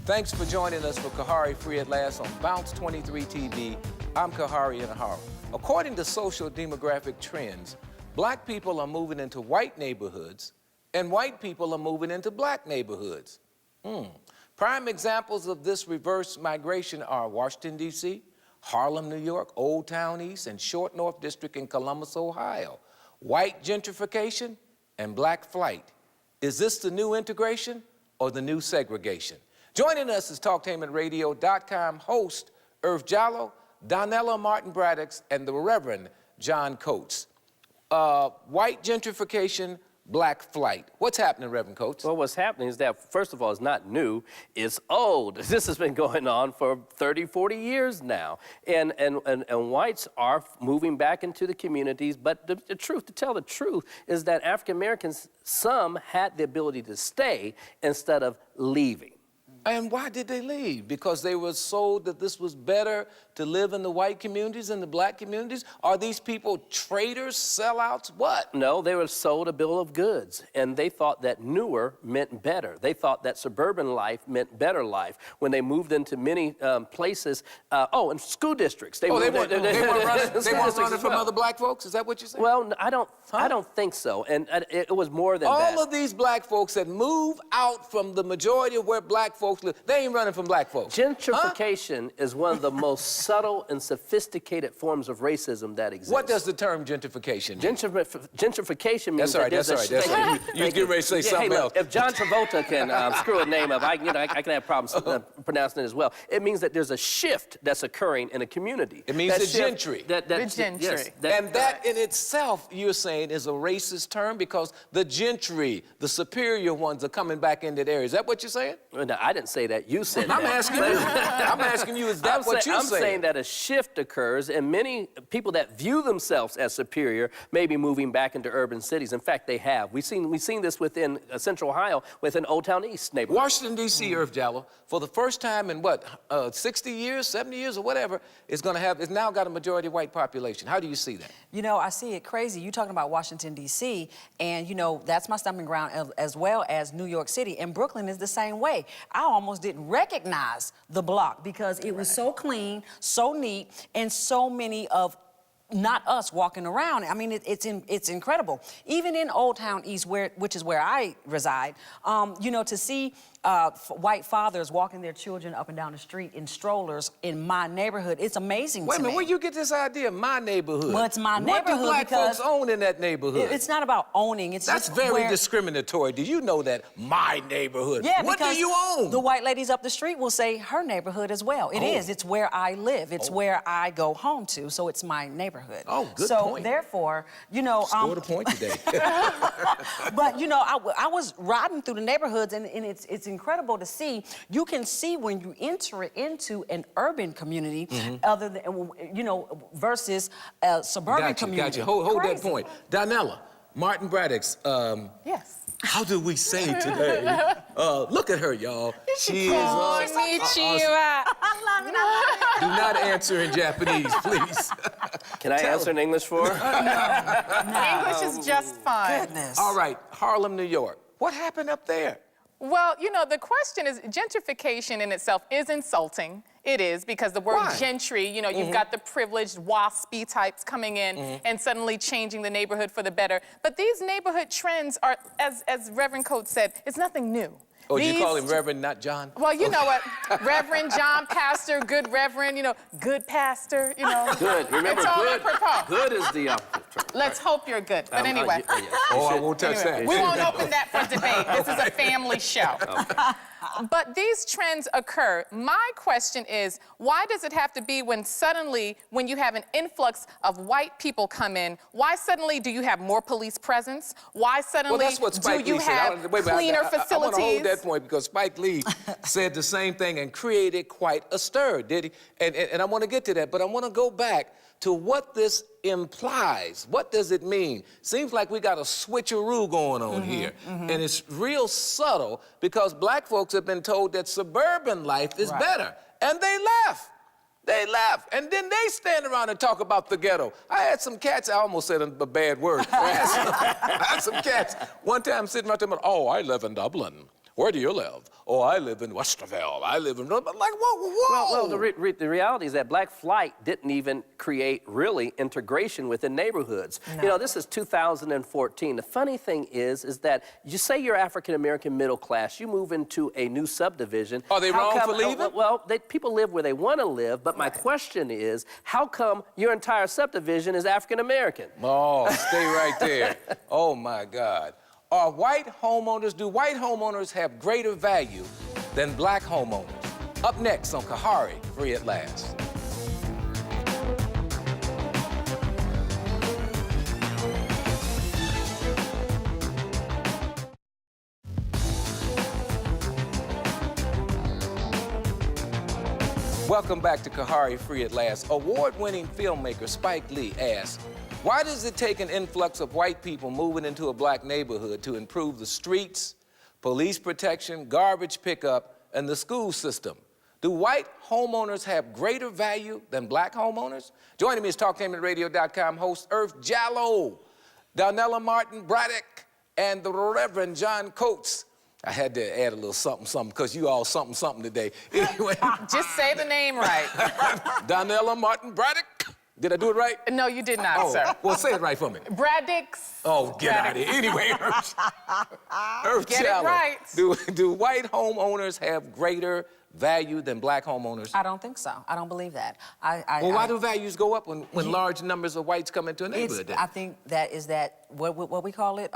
Thanks for joining us for Khari Free at Last on Bounce23 TV. I'm Khari Enaharo. According to social demographic trends, black people are moving into white neighborhoods and white people are moving into black neighborhoods. Prime examples of this reverse migration are Washington, D.C., Harlem, New York, Old Town East, and Short North District in Columbus, Ohio. White gentrification and black flight. Is this the new integration or the new segregation? Joining us is TalkTainmentRadio.com host Jallow, Donella Martin Braddix, and the Reverend John Coates. White gentrification, black flight. What's happening, Reverend Coates? Well, what's happening is that, first of all, it's not new, it's old. This has been going on for 30, 40 years now. And whites are moving back into the communities, but the truth, to tell the truth, is that African Americans, some had the ability to stay instead of leaving. And why did they leave? Because they were sold that this was better to live in the white communities than the black communities? Are these people traitors, sellouts, what? No, they were sold a bill of goods, and they thought that newer meant better. They thought that suburban life meant better life. When they moved into many places, and school districts. They weren't running from other black folks? Is that what you're saying? Well, I don't think so, and it was more than that. All of these black folks that move out from the majority of where black folks live, they ain't running from black folks. Gentrification is one of the most subtle and sophisticated forms of racism that exists. What does the term gentrification mean? Gentrification means that's right. You get ready to say something else. If John Travolta can screw a name up, I can have problems pronouncing it as well. It means that there's a shift that's occurring in a community. It means the gentry. The gentry. Yes, and that in itself, you're saying, is a racist term because the gentry, the superior ones, are coming back into the area. Is that what you're saying? No, I didn't say that. You said that. I'm asking you, is that what you're saying? I'm saying that a shift occurs, and many people that view themselves as superior may be moving back into urban cities. In fact, they have. We've seen this within Central Ohio, within Old Town East neighborhood. Washington, D.C., Jallow, for the first time in 60 years, 70 years, or whatever, it's now got a majority white population. How do you see that? You know, I see it crazy. You're talking about Washington, D.C., and, you know, that's my stomping ground as well as New York City. And Brooklyn is the same way. I almost didn't recognize the block because it was so clean, so neat, and so many of not us walking around. I mean, it's incredible. Even in Old Town East, which is where I reside, you know, to see white fathers walking their children up and down the street in strollers in my neighborhood, it's amazing to me. Wait a minute, where you get this idea, my neighborhood? Well, it's my neighborhood because... What do black folks own in that neighborhood? It's not about owning, it's That's just very discriminatory. Do you know that? My neighborhood. Yeah, what do you own? The white ladies up the street will say her neighborhood as well. It is. It's where I live. It's where I go home to, so it's my neighborhood. Oh, good So point. therefore, you know... Scored a point today. But, you know, I was riding through the neighborhoods, and it's incredible to see. You can see when you enter into an urban community, other than, you know, versus a suburban community. Gotcha. Hold that point. Donella, Martin Braddix, yes. How do we say today? Look at her, y'all. She is... I love it. Do not answer in Japanese, please. Can I answer in English for her? No. English is just fine. Goodness. All right, Harlem, New York. What happened up there? Well, you know, the question is, gentrification in itself is insulting. It is, because the word gentry, you know, you've got the privileged, waspy types coming in and suddenly changing the neighborhood for the better. But these neighborhood trends are, as Reverend Coates said, it's nothing new. Oh, you call him Reverend, not John? Well, you know what? Reverend, John, pastor, good reverend, you know, good pastor, you know. Good. Remember, it's all apropos. good is the opposite term. Let's hope you're good. But anyway. I won't touch that. We won't open that for debate. This is a family show. Okay. But these trends occur. My question is, why does it have to be when you have an influx of white people come in, why suddenly do you have more police presence? Why suddenly do you have cleaner facilities? I want to hold that point because Spike Lee said the same thing and created quite a stir, did he? And I want to get to that, but I want to go back to what this implies. What does it mean? Seems like we got a switcheroo going on here. And it's real subtle because black folks have been told that suburban life is better. And they left. They left. And then they stand around and talk about the ghetto. I had some cats, I almost said a bad word. I had some cats one time sitting right there, oh, I live in Dublin. Where do you live? Oh, I live in Westerville. I live in, like, whoa. Well, the reality is that black flight didn't even create really integration within neighborhoods. No. You know, this is 2014. The funny thing is that you say you're African-American middle class, you move into a new subdivision. Are they wrong for leaving? Well, people live where they want to live, but my question is, how come your entire subdivision is African-American? Oh, stay right there. Oh, my God. Do white homeowners have greater value than black homeowners? Up next on Khari, Free at Last. Welcome back to Khari, Free at Last. Award-winning filmmaker Spike Lee asks, why does it take an influx of white people moving into a black neighborhood to improve the streets, police protection, garbage pickup, and the school system? Do white homeowners have greater value than black homeowners? Joining me is TalkTainmentRadio.com host Earth Jallow, Donella Martin Braddix, and the Reverend John Coates. I had to add a little something because you all something today. Anyway. Just say the name right. Donella Martin Braddix. Did I do it right? No, you did not, sir. Well, say it right for me. Braddix. Oh, get out of here. Anyway, Earth Get Jallow. it right. Do white homeowners have greater value than black homeowners? I don't think so. I don't believe that. Well, why do values go up when large numbers of whites come into a neighborhood? I think that is what we call it,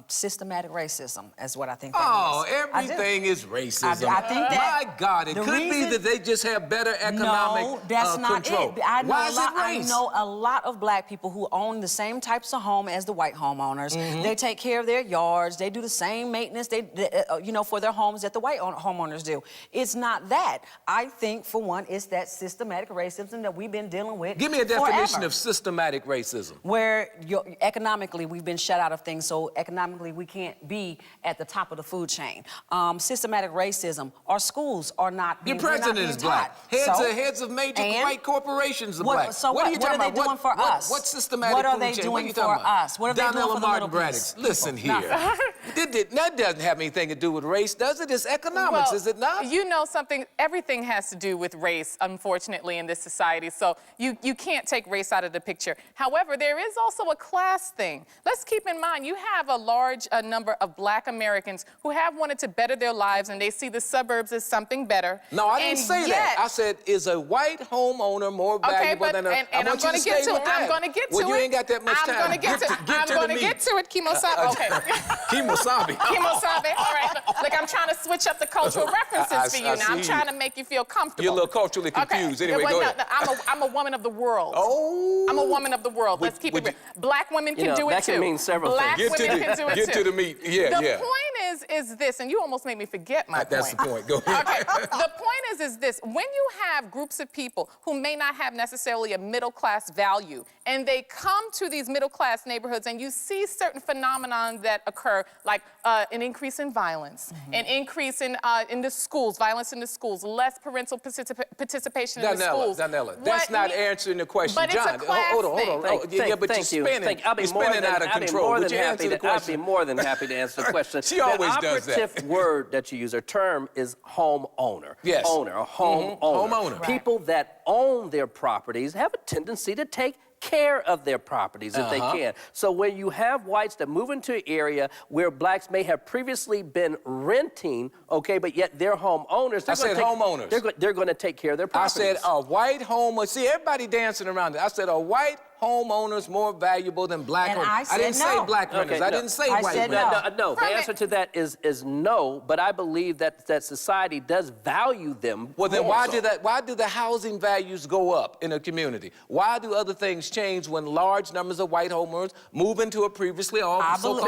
systematic racism is what I think that Oh, is. everything is racism. I think that. My God, it could be that they just have better economic no, that's not control. it. Why is it race? I know a lot of black people who own the same types of home as the white homeowners. They take care of their yards. They do the same maintenance for their homes that the white homeowners do. It's not that. I think, for one, it's that systematic racism that we've been dealing with. Give me a definition forever. of systematic racism. Where economically we've been shut out of things, so economically we can't be at the top of the food chain. Systematic racism. Our schools are not being Your president is black. Heads of major white corporations are black. So what are you talking what are about? they doing for us? What systematic What are food they chain? doing What for us? What are they doing for the little Braddix, people? listen here. That doesn't have anything to do with race, does it? It's economics, is it not? You know something, everything has to do with race, unfortunately, in this society. So you can't take race out of the picture. However, there is also a class thing. Let's keep in mind, you have a large number of black Americans who have wanted to better their lives and they see the suburbs as something better. No, I didn't say that. I said, is a white homeowner more valuable than a... And I'm going to get to it. I'm going to get to it. Well, you ain't got that much time. I'm going to get to it. I'm going to get to it, Kimosabe. Okay. Kimosabe. Kimosabe. All right. Look, I'm trying to switch up the cultural references for you. Now, I'm trying to make you feel comfortable. You're a little culturally confused. Okay. Anyway, go ahead. I'm a woman of the world. Oh. I'm a woman of the world. Let's keep it real. Black women can do it that too. can mean several Black things. women can do it too. Get to the meat. Yeah, The point is this, and you almost made me forget my point. That's the point. Go ahead. Okay. The point is this. When you have groups of people who may not have necessarily a middle-class value, and they come to these middle-class neighborhoods, and you see certain phenomena that occur, like an increase in violence, an increase in the schools, violence in the schools, less parental participation in the schools. Donella, that's not answering the question. But John, it's a class hold on. But you're spinning. You're spinning out of control. Would you answer the question? I'd be more than happy to answer the question. She always does that. The operative word that you use, or term, is homeowner. Yes. Owner, a homeowner. Homeowner. People that own their properties have a tendency to take care of their properties if they can. So when you have whites that move into an area where blacks may have previously been renting, okay, but yet they're homeowners. I said homeowners. They're going to take care of their properties. I said a white homeowner. See, everybody dancing around it. I said a white homeowners more valuable than black And owners. I didn't said say no. black renters. I didn't say white said renters. No, the answer to that is no, but I believe that society does value them. Well, then more why do the housing values go up in a community? Why do other things change when large numbers of white homeowners move into a previously so-called because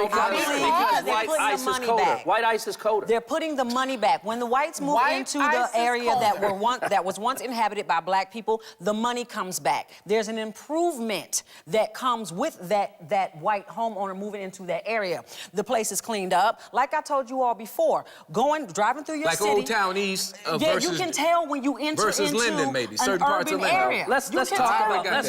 they're white putting ice the is money colder. back. White ice is colder. They're putting the money back. When the whites move White into ice the is area that colder. was once inhabited by black people, the money comes back. There's an improvement movement that comes with that white homeowner moving into that area. The place is cleaned up. Like I told you all before, driving through your city. Like Old Town East yeah, you can tell when you enter versus into Linden, maybe, an certain parts of urban Linden. area. Let's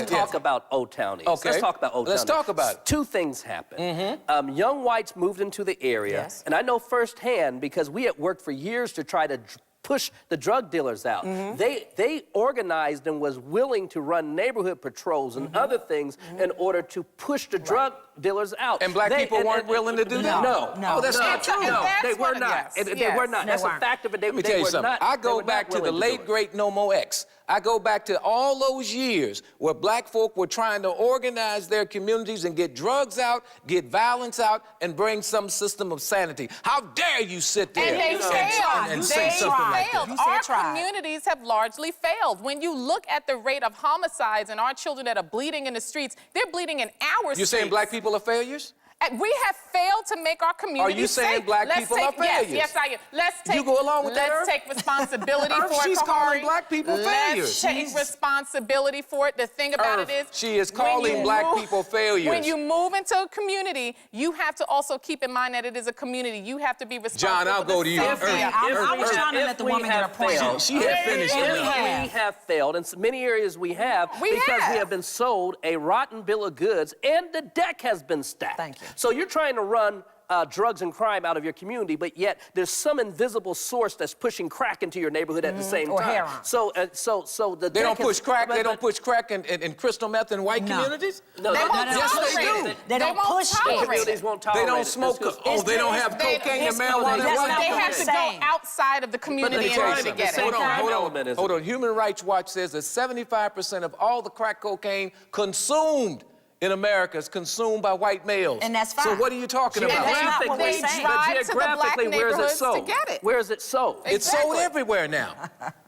talk about Old Town East. Okay. Let's talk about Old Town Let's East. talk about it. Two things happened. Young whites moved into the area, Yes. and I know firsthand because we had worked for years to try to push the drug dealers out. They organized and was willing to run neighborhood patrols and other things in order to push the drug dealers out. And black people weren't willing to do that? No. No. Oh, that's not true. No, they were what- not. yes, They were not. They That's a weren't. fact of it. Let me tell you something. I go back to the late, great No Mo X. I go back to all those years where black folk were trying to organize their communities and get drugs out, get violence out, and bring some system of sanity. How dare you sit there And they failed. and say something like that? You said Our tried. communities have largely failed. When you look at the rate of homicides and our children that are bleeding in the streets, they're bleeding in our streets. You're saying black people are failures? And we have failed to make our communities Are you saying safe. black Let's people take, are failures? Yes, I am. Let's take. You go along with that, Let's Earth? take responsibility Earth, for it, she's Khari. calling black people Let's failures. take responsibility for it. The thing about Earth, it is, she is when calling you black move- people failures. When you move into a community, you have to also keep in mind that it is a community. You have to be responsible. John, I'll for the go to you. safety Earth, of- I was trying to let the woman get a point. She had finished If enough. we have failed, in many areas we have, We because have. we have been sold a rotten bill of goods and the deck has been stacked. Thank you. So you're trying to run drugs and crime out of your community, but yet there's some invisible source that's pushing crack into your neighborhood at the same Or time. heroin. So the They don't deck push is- crack. They but- don't push crack and crystal meth in white No. communities. No, They no, won't no, Yes, they tolerate do. it. They don't won't push it. tolerate communities won't They tolerate don't it. smoke. It's- Oh, they don't have They- cocaine and it's- marijuana in That's white not They what have I'm to saying. go outside of the community the in order crime- to get the it. same crime Hold element is- on. Human Rights Watch says that 75% of all the crack cocaine consumed in America is consumed by white males. And that's So fine. what are you talking And about? That's not what we're they saying. drive to the black geographically, where is it neighborhoods to sold? get it. Where is it sold? It's sold Exactly. everywhere now.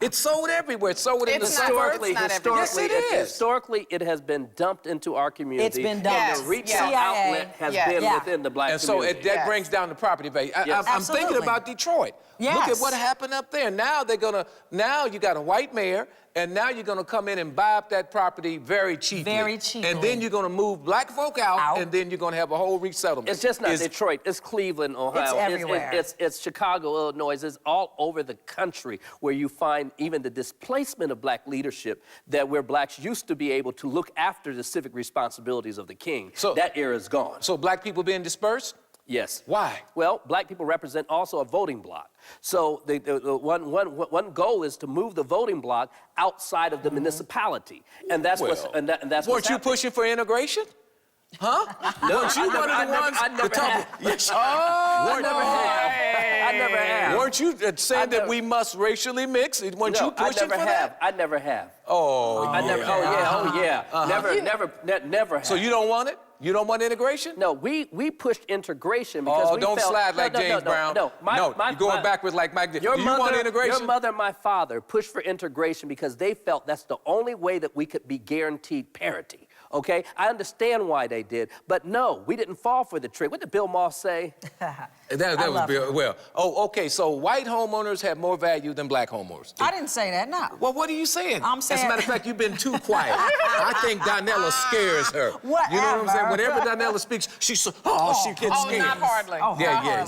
It's sold everywhere. It's sold in the It's not- suburbs. it's not everywhere. Yes, it is. Historically, it has been dumped into our community. It's been And dumped. the retail CIA. outlet has Yes. been Yeah. within the black And so community. that Yes. brings down the property value. Yes. I'm thinking Absolutely. about Detroit. Look at Yes. what happened up there. Now now you got a white mayor, and now you're gonna come in and buy up that property very cheaply. Very cheaply. And then you're gonna move black folk out. And then you're gonna have a whole resettlement. It's just not Detroit. It's Cleveland, Ohio. everywhere. It's Chicago, Illinois. It's all over the country where you find even the displacement of black leadership, that where blacks used to be able to look after the civic responsibilities of the king. So- that era is gone. So black people being dispersed? Yes. Why? Well, black people represent also a voting bloc. So the one goal is to move the voting bloc outside of the municipality, and that's what's Well, and that's Weren't what's you happening. pushing for integration? Huh? Weren't you one of the ones I never to talk? have. Yes. I never have. I never have. Weren't you saying that we must racially mix? Weren't you No, I pushing never for have. that? I never have. Oh, I never. Oh yeah. Oh yeah. Never have. So you don't want it? You don't want integration? No, we pushed integration because Oh, we don't felt, slide like James Brown. No, you're going backwards like Mike did. Your Do you want integration? Your mother and my father pushed for integration because they felt that's the only way that we could be guaranteed parity. Okay, I understand why they did, but no, we didn't fall for the trick. What did Bill Moss say? That was Bill. Well, okay, so white homeowners have more value than black homeowners. I didn't say that, no. Well, what are you saying? I'm saying- As a matter of fact, you've been too quiet. I think Donella scares her. You know what I'm saying? Whatever. Whenever Donella speaks, she gets Oh, scared. not hardly. Yeah.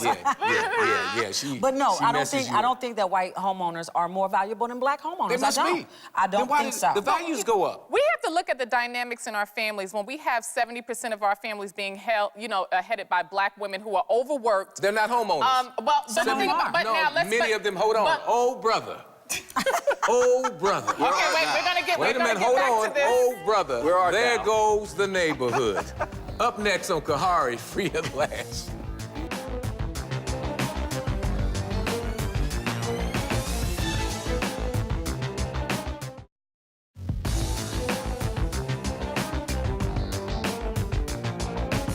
But no, she I don't messes think you up. that white homeowners are more valuable than black homeowners. They must I don't. be. I Then don't why think did so. the values go up? We have to look at the dynamics in our families when we have 70% of our families being headed by black women who are overworked. They're not homeowners. But the thing about, but no, now let's many of them. Hold on. Oh brother. Oh brother. Okay, wait, we're gonna get. Wait a we're gonna minute. get Hold back on. to this. Oh brother. Where art There thou? goes the neighborhood. Up next on Khari, free at last.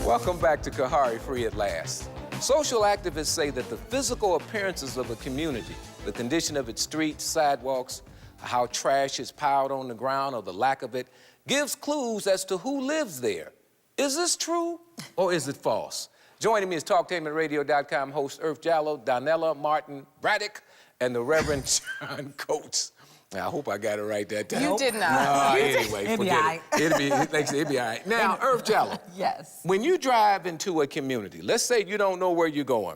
Welcome back to Khari, free at last. Social activists say that the physical appearances of a community, the condition of its streets, sidewalks, how trash is piled on the ground or the lack of it, gives clues as to who lives there. Is this true or is it false? Joining me is TalkTainmentRadio.com host Jallow, Donella, Martin, Braddix, and the Reverend John Coates. I hope I got it right that time. You did not. Anyway, It'll be forget all it. right. It'll be all right. Now, Earth Jallow. Yes. When you drive into a community, let's say you don't know where you're going,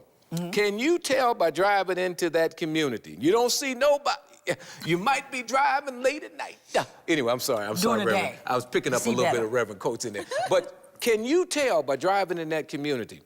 can you tell by driving into that community? You don't see nobody. You might be driving late at night. Anyway, I'm sorry, During the Reverend. day. I was picking up a See little bit better. of Reverend Coates in there. But can you tell by driving in that community,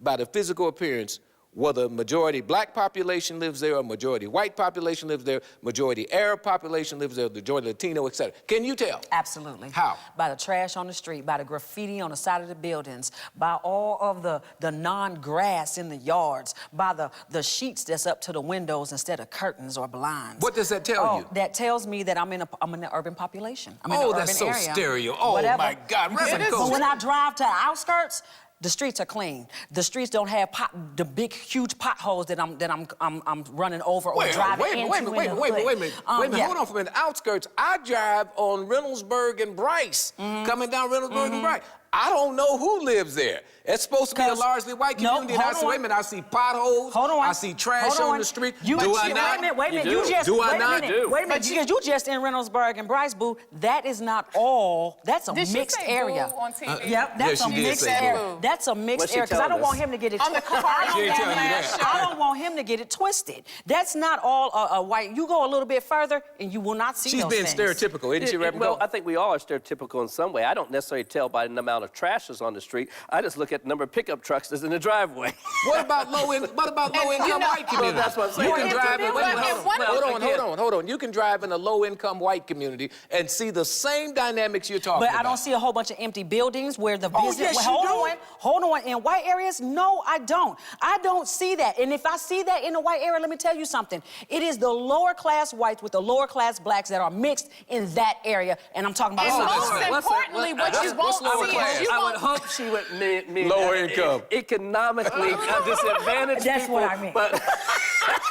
by the physical appearance, whether majority black population lives there or majority white population lives there, majority Arab population lives there, majority Latino, et cetera? Can you tell? Absolutely. How? By the trash on the street, by the graffiti on the side of the buildings, by all of the non-grass in the yards, by the sheets that's up to the windows instead of curtains or blinds. What does that tell you? That tells me that I'm in the urban population. I'm in Oh, the that's urban so area. stereo. Oh, Whatever. my God. Reverend But Coates. when I drive to the outskirts, the streets are clean. The streets don't have the big, huge potholes that I'm running over or driving into. Wait a minute. Yeah. Hold on for a minute. Outskirts, I drive on Reynoldsburg and Bryce, coming down Reynoldsburg and Bryce. I don't know who lives there. It's supposed to be a largely white community. And I see, wait a minute, I see potholes. Hold on. I see trash on the street. Do I not? Wait a minute. You just. Do I wait a not? minute. Wait a minute. Because you just in Reynoldsburg and Bryce, boo. That is not all. That's a Did she mixed say area. boo on TV? Yep, that's Yeah, a she did mixed say boo. area. That's a mixed What's she area because I don't telling want us? him to get it On the twisted. Khari She ain't telling you last that. show. I don't want him to get it twisted. That's not all a white. You go a little bit further and you will not see She's those being things. stereotypical, isn't she, Reverend Well, Coates? I think we all are stereotypical in some way. I don't necessarily tell by the amount of trash that's on the street. I just look at the number of pickup trucks that's in the driveway. What about low-income white community? that's what I'm saying. You can drive in, Well, hold on. You can drive in a low-income white community and see the same dynamics you're talking But about. I don't see a whole bunch of empty buildings where the Oh, business. yes, you do. Hold on. In white areas, no, I don't. I don't see that. And if I see that in a white area, let me tell you something. It is the lower class whites with the lower class blacks that are mixed in that area. And I'm talking about. And most What's importantly, what you what's won't lower see class? is you I would won't. hope she would mean Lower income. economically disadvantaged That's people. what I mean. But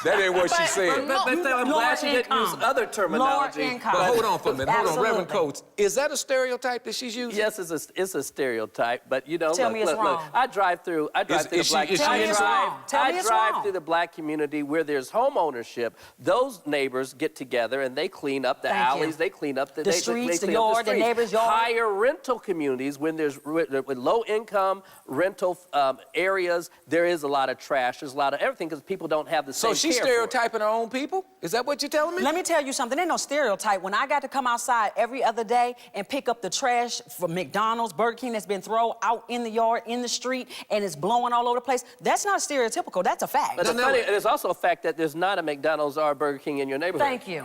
That ain't what she said. I'm glad she didn't use other terminology. Lower income. But hold on for a minute. Hold on, Absolutely. Reverend Coates. Is that a stereotype that she's using? Yes, it's a stereotype, but you know, Tell look, me it's look, wrong. look. I drive through the black. is she Tell me it's wrong. Tell me I it's drive wrong. through the black community where there's home ownership. Those neighbors get together and they clean up the Thank you. alleys. They clean up the streets, the clean up yard, the streets. neighbor's yard. Higher rental communities when there's with low income rental areas. There is a lot of trash. There's a lot of everything because people don't have the same. So she's care for it. stereotyping her own people? Is that what you're telling me? Let me tell you something. Ain't no stereotype. When I got to come outside every other day and pick up the trash from McDonald's, Burger King that's been thrown out in the yard, in the street, and it's blowing all over the place, that's not stereotypical. That's a fact. But it's also a fact that there's not a McDonald's or a Burger King in your neighborhood. Thank you.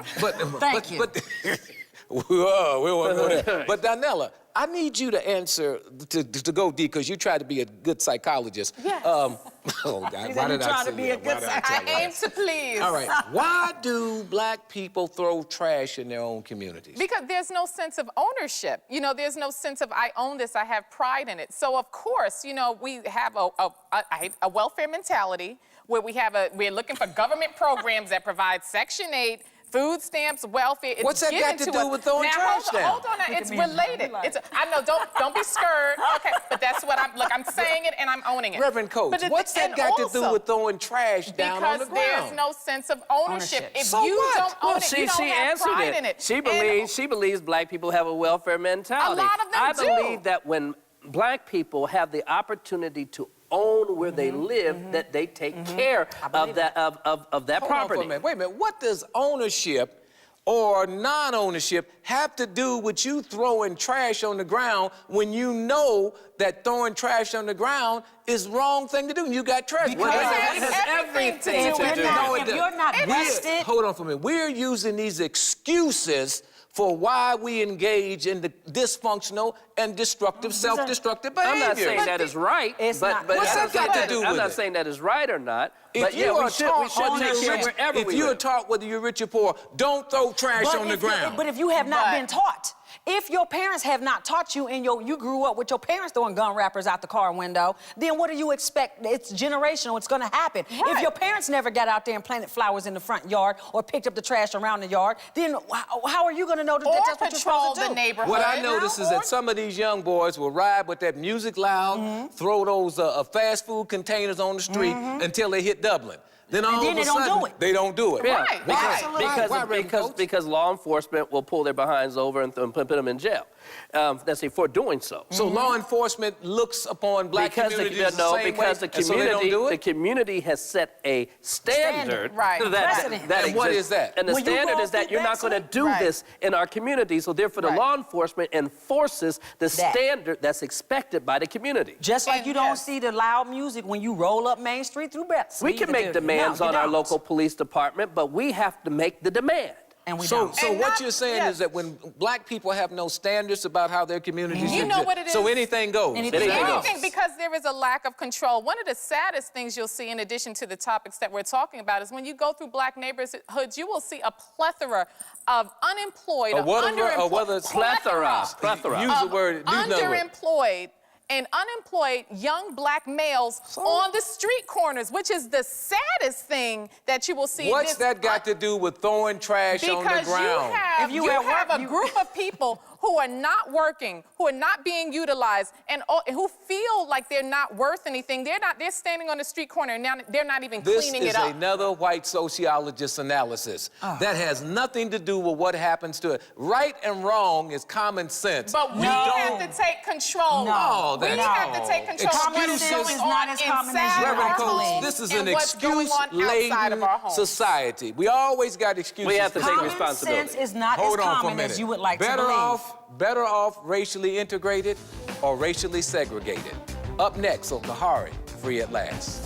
Thank you. Whoa, we won't go there. But Donella, I need you to answer, to go deep, because you try to be a good psychologist. Yes. Oh, God, why did I trying say to be that? a good Why did I tell I you aim to please. All right. Why do black people throw trash in their own communities? Because there's no sense of ownership. You know, there's no sense of I own this, I have pride in it. So of course, you know, we have a welfare mentality where we're looking for government programs that provide Section 8, food stamps, welfare. It's What's that got to do with throwing trash down? Hold on, it's related. I know, don't be scared. Okay, but that's what I'm saying it and I'm owning it. Reverend Coates, But what's that got to do with throwing trash down on the Because ground? there's no sense of ownership. If So you what? don't own it, you don't She have answered pride in it. She believes black people have a welfare mentality. A lot of them I do. believe that when black people have the opportunity to own where they live, that they take care of that of that Hold property. on for a minute. Wait a minute. What does ownership or non-ownership have to do with you throwing trash on the ground when you know that throwing trash on the ground is the wrong thing to do? You got trash. Because it has everything to do with If you're not vested. Hold on for a minute. We're using these excuses for why we engage in the dysfunctional and destructive, self-destructive behavior. I'm not saying that is right, It's but not. What's that got to do I'm with not it? saying that is right or not. If But you yeah, are we should taught take care wherever if we you're live. taught whether you're rich or poor, don't throw trash on the ground. But if you have not But- been taught, if your parents have not taught you and you grew up with your parents throwing gun wrappers out the car window, then what do you expect? It's generational. It's going to happen. Right. If your parents never got out there and planted flowers in the front yard or picked up the trash around the yard, then how are you going to know that Or that's what you're patrol supposed to the do? neighborhood. What I notice is that some of these young boys will ride with that music loud, throw those fast food containers on the street until they hit Dublin. then all then of they a don't sudden, do it. they don't do it. Yeah, Right, because law enforcement will pull their behinds over and put them in jail. Let's say for doing so. So law enforcement looks upon black communities the same way, because the and so they don't do it? the community has set a standard. Right. Precedent. That And what exists. is that? And the When you standard go is that through you're not that going to swing- do Right. this in our community. So therefore, the Right. law enforcement enforces the standard that's expected by the community. Just like And you don't yes. see the loud music when you roll up Main Street through Braddix. We can make demands on our local police department, but we have to make the demand. And we So don't. And what not- you're saying yes. is that when black people have no standards about how their communities You know exist, what it so is? anything goes. Anything goes. Anything, because there is a lack of control. One of the saddest things you'll see, in addition to the topics that we're talking about, is when you go through black neighborhoods, you will see a plethora of unemployed, A whatever- underemployed, a whether- Plethora. Use the word, use another word. underemployed and unemployed young black males on the street corners, which is the saddest thing that you will see. What's This- that got to do with throwing trash on the Because ground? If you you at work, have a you- group of people who are not working, who are not being utilized, and who feel like they're not worth anything. They're standing on the street corner, and now they're not even This cleaning is it up. another white sociologist analysis. That has nothing to do with what happens to it. Right and wrong is common sense. But we You have don't- to take control. No, we that's- have to take control. Common What's sense going is not on as common as inside you of Reverend our Coates, homes this is and an what's going on outside of our excuse-laden homes. society. We always got excuses. We have to for take stuff. Common responsibility. sense is not Hold as on for a common minute. as you would like to believe. Better off racially integrated or racially segregated? Up next on Khari, Free at Last.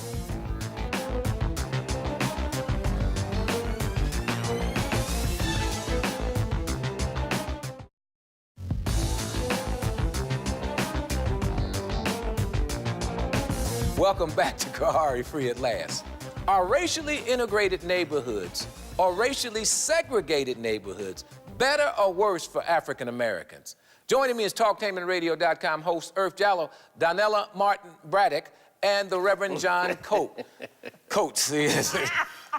Welcome back to Khari, Free at Last. Are racially integrated neighborhoods or racially segregated neighborhoods better or worse for African Americans? Joining me is TalkTainmentRadio.com host Earth Jallow, Donella Martin Braddix, and the Reverend John Coates. Yes.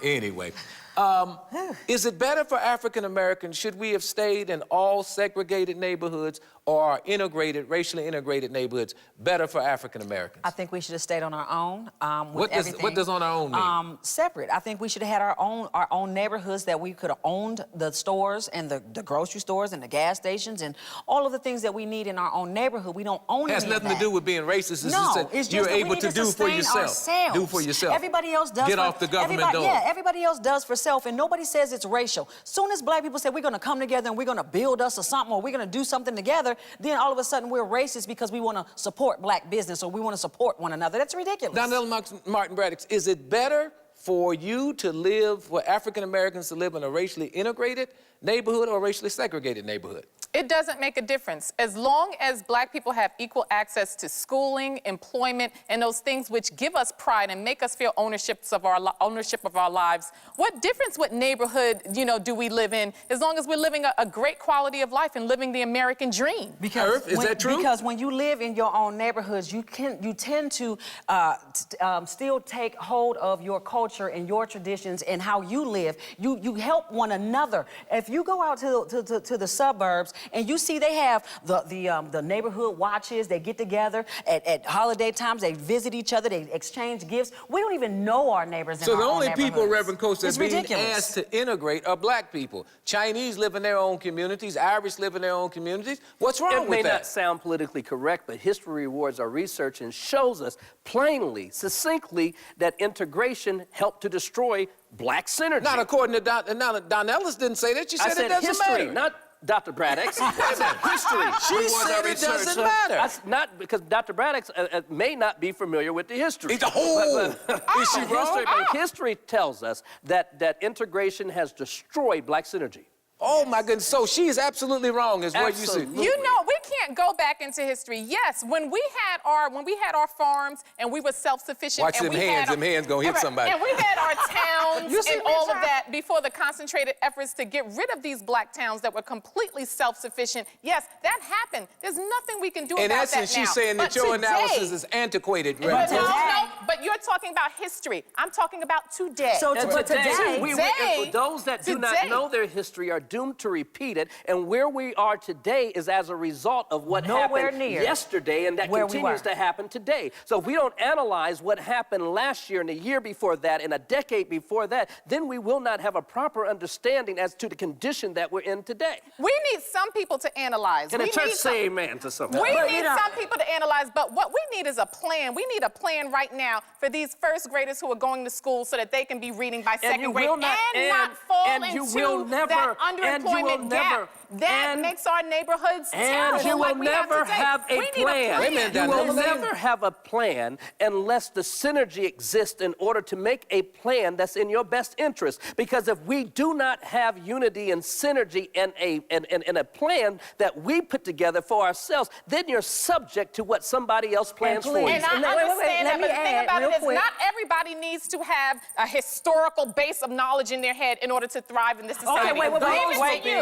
Anyway, is it better for African Americans? Should we have stayed in all segregated neighborhoods, or are racially integrated neighborhoods better for African Americans? I think we should have stayed on our own. What does on our own mean? Separate. I think we should have had our own neighborhoods that we could have owned the stores and the grocery stores and the gas stations and all of the things that we need in our own neighborhood. We don't own It has any of nothing to that. do with being racist. It's No, just that it's just you're that we able need to do for sustain yourself. ourselves. Do for yourself. Everybody else does. Get off the government door. Yeah, everybody else does for self, and nobody says it's racial. Soon as black people say we're going to come together and we're going to build us or something, or we're going to do something together, then all of a sudden we're racist because we want to support black business or we want to support one another. That's ridiculous. Donella Martin Braddix, is it better for African Americans to live in a racially integrated neighborhood or a racially segregated neighborhood? It doesn't make a difference. As long as black people have equal access to schooling, employment, and those things which give us pride and make us feel ownership of our lives, what difference what neighborhood, do we live in, as long as we're living a great quality of life and living the American dream? Is that true? Because when you live in your own neighborhoods, you tend to still take hold of your culture and your traditions and how you live. You help one another. If you go out to the suburbs and you see they have the neighborhood watches, they get together at holiday times, they visit each other, they exchange gifts. We don't even know our neighbors in So our the own only people, neighborhoods. Reverend Coates, that It's are being ridiculous. asked to integrate are black people. Chinese live in their own communities, Irish live in their own communities. What's wrong It with may that? not sound politically correct, but history rewards our research and shows us plainly, succinctly, that integration helped to destroy black synergy. Not according to Donella didn't say that. She said, I said it doesn't history, matter. not Dr. Braddix. I said history. She rewards said our it research. doesn't matter. Not because Dr. Braddix may not be familiar with the history. Is she wrong? History tells us that integration has destroyed black synergy. Oh my goodness, so she's absolutely wrong is what you see. Absolutely. We can't go back into history. Yes, when we had our farms and we were self-sufficient. Watch and them we hands, had them hands gonna hit somebody. And we had our towns You see and me all of try? that before the concentrated efforts to get rid of these black towns that were completely self-sufficient. Yes, that happened. There's nothing we can do In about essence, that now. she's saying that But your today- analysis is antiquated, But Reverend Coates. no, but you're talking about history. I'm talking about today. So And but today, those that do not Today- know their history are doomed to repeat it. And where we are today is as a result of what happened yesterday, and that continues to happen today. So if we don't analyze what happened last year and the year before that and a decade before that, then we will not have a proper understanding as to the condition that we're in today. We need some people to analyze. Can the church say amen to something? We need some people to analyze, but what we need is a plan. We need a plan right now for these first graders who are going to school so that they can be reading by second grade and not fall into that underemployment gap. That makes our neighborhoods terrible. And you will never have a plan. You will never have a plan unless the synergy exists in order to make a plan that's in your best interest. Because if we do not have unity and synergy and a plan that we put together for ourselves, then you're subject to what somebody else plans for you. And I understand that, but the thing about it is not everybody needs to have a historical base of knowledge in their head in order to thrive in this society. Okay, wait,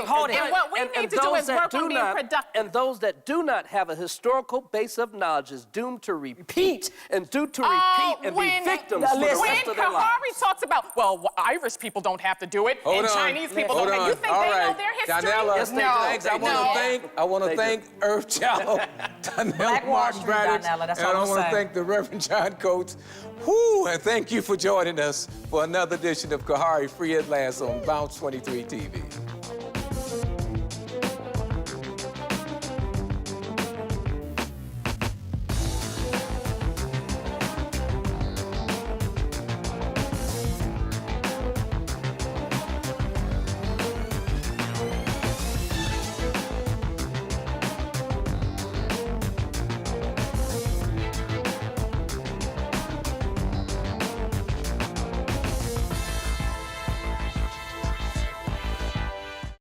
hold it. And what we need to do is work on being productive. And those that do not have a historical base of knowledge is doomed to repeat and doomed to repeat and be victims for the rest of their lives. When Khari talks about, well, Irish people don't have to do it, and Chinese people don't have to, you think they know their history? Donella, yes, thanks. I want to thank Earth Jallow, Donella Martin Braddix, and I want to thank the Reverend John Coates. Whoo, and thank you for joining us for another edition of Khari Free at Last on Bounce 23 TV.